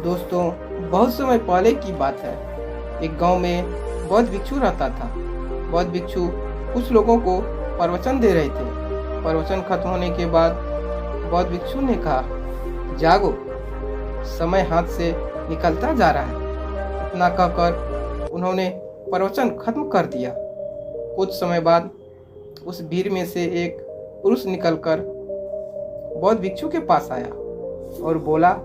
दोस्तों, बहुत समय पहले की बात है। एक गांव में बौद्ध भिक्षु रहता था। बौद्ध भिक्षु कुछ लोगों को प्रवचन दे रहे थे। प्रवचन खत्म होने के बाद बौद्ध भिक्षु ने कहा, जागो, समय हाथ से निकलता जा रहा है। इतना कहकर उन्होंने प्रवचन खत्म कर दिया। कुछ समय बाद उस भीड़ में से एक पुरुष निकलकर बौद्ध भिक्षु के पास आया और बोला,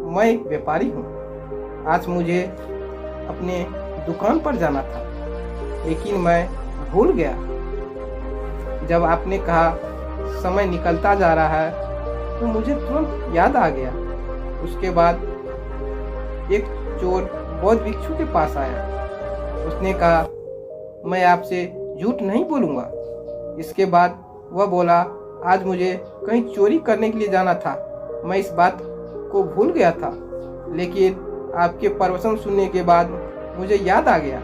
मैं एक व्यापारी हूँ। आज मुझे अपने दुकान पर जाना था, लेकिन मैं भूल गया। जब आपने कहा समय निकलता जा रहा है तो मुझे तुरंत याद आ गया। उसके बाद एक चोर बौद्ध भिक्षु के पास आया। उसने कहा, मैं आपसे झूठ नहीं बोलूँगा। इसके बाद वह बोला, आज मुझे कहीं चोरी करने के लिए जाना था। मैं इस बात को भूल गया था, लेकिन आपके प्रवचन सुनने के बाद मुझे याद आ गया।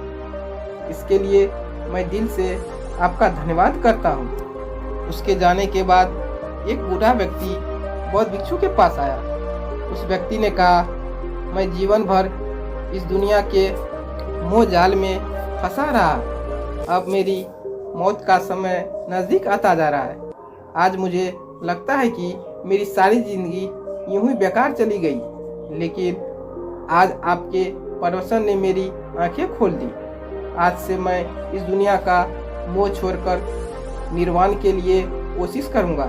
इसके लिए मैं दिल से आपका धन्यवाद करता हूँ। उसके जाने के बाद एक बूढ़ा व्यक्ति बौद्ध भिक्षु के पास आया। उस व्यक्ति ने कहा, मैं जीवन भर इस दुनिया के मोह जाल में फंसा रहा। अब मेरी मौत का समय नज़दीक आता जा रहा है। आज मुझे लगता है कि मेरी सारी जिंदगी यूं ही बेकार चली गई, लेकिन आज आपके प्रवचन ने मेरी आंखें खोल दी। आज से मैं इस दुनिया का मोह छोड़कर निर्वाण के लिए कोशिश करूंगा।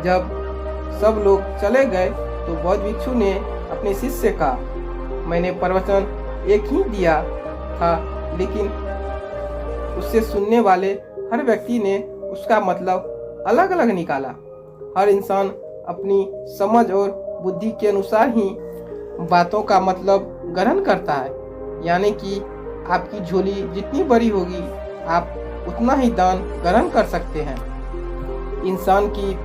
जब सब लोग चले गए तो बौद्ध भिक्षु ने अपने शिष्य से कहा, मैंने प्रवचन एक ही दिया था, लेकिन उससे सुनने वाले हर व्यक्ति ने उसका मतलब अलग अलग निकाला। हर इंसान अपनी समझ और बुद्धि के अनुसार ही बातों का मतलब ग्रहण करता है। यानी कि आपकी झोली जितनी बड़ी होगी, आप उतना ही दान ग्रहण कर सकते हैं। इंसान की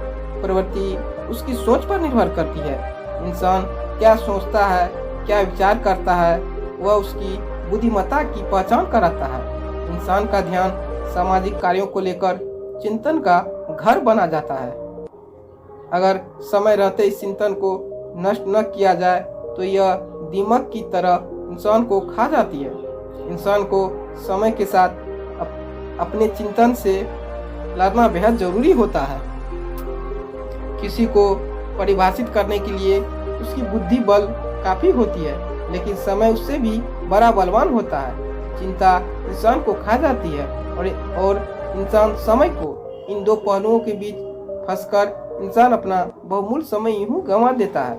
प्रवृत्ति उसकी सोच पर निर्भर करती है। इंसान क्या सोचता है, क्या विचार करता है, वह उसकी बुद्धिमत्ता की पहचान कराता है। इंसान का ध्यान सामाजिक कार्यों को लेकर चिंतन का घर बना जाता है। अगर समय रहते इस चिंतन को नष्ट न किया जाए तो यह दीमक की तरह इंसान को खा जाती है। इंसान को समय के साथ अपने चिंतन से लड़ना बेहद जरूरी होता है। किसी को परिभाषित करने के लिए उसकी बुद्धि बल काफी होती है, लेकिन समय उससे भी बड़ा बलवान होता है। चिंता इंसान को खा जाती है और इंसान समय को इन दो पहलुओं के बीच फंसकर इंसान अपना बहुमूल्य समय यूं गंवा देता है।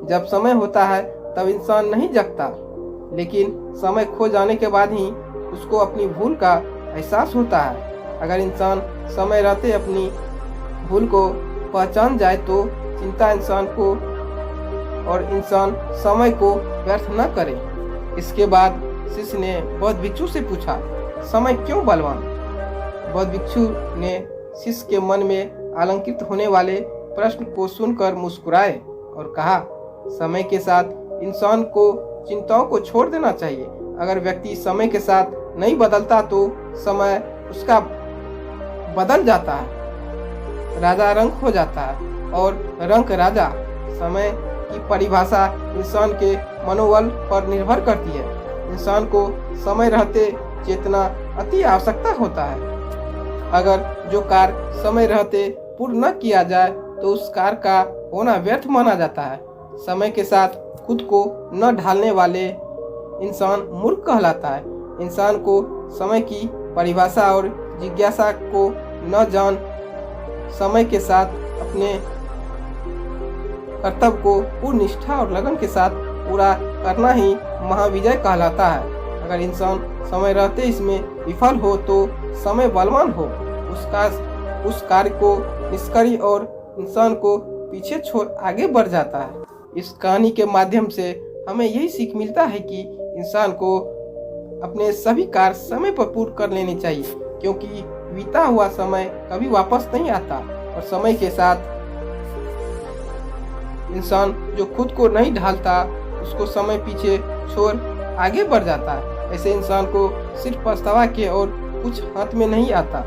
जब समय होता है तब इंसान नहीं जगता, लेकिन समय खो जाने के बाद ही उसको अपनी भूल का एहसास होता है। अगर इंसान समय रहते अपनी भूल को पहचान जाए तो चिंता इंसान को और इंसान समय को व्यर्थ न करे। इसके बाद शिष्य ने बौद्ध भिक्षु से पूछा, समय क्यों बलवान? बौद्ध भिक्षु ने शिष्य के मन में आलंकित होने वाले प्रश्न को सुनकर मुस्कुराए और कहा, समय के साथ इंसान को चिंताओं को छोड़ देना चाहिए। अगर व्यक्ति समय के साथ नहीं बदलता तो समय उसका बदल जाता है। राजा रंक हो जाता है और रंक राजा। समय की परिभाषा इंसान के मनोबल पर निर्भर करती है। इंसान को समय रहते चेतना अति आवश्यकता होता है। अगर जो कार्य समय रहते पूर्ण न किया जाए तो उस कार्य का होना व्यर्थ माना जाता है। समय के साथ खुद को न ढालने वाले इंसान मूर्ख कहलाता है। इंसान को समय की परिभाषा और जिज्ञासा को न जान समय के साथ अपने कर्तव्य को पूर्ण निष्ठा और लगन के साथ पूरा करना ही महाविजय कहलाता है। अगर इंसान समय रहते इसमें विफल हो तो समय बलवान हो उस कार्य को निष्क्रिय और इंसान को पीछे छोड़ आगे बढ़ जाता है। इस कहानी के माध्यम से हमें यही सीख मिलता है कि इंसान को अपने सभी कार्य समय पर पूर्ण कर लेने चाहिए, क्योंकि बीता हुआ समय कभी वापस नहीं आता और समय के साथ इंसान जो खुद को नहीं ढालता उसको समय पीछे छोड़ आगे बढ़ जाता है। ऐसे इंसान को सिर्फ पछतावा के और कुछ हाथ में नहीं आता।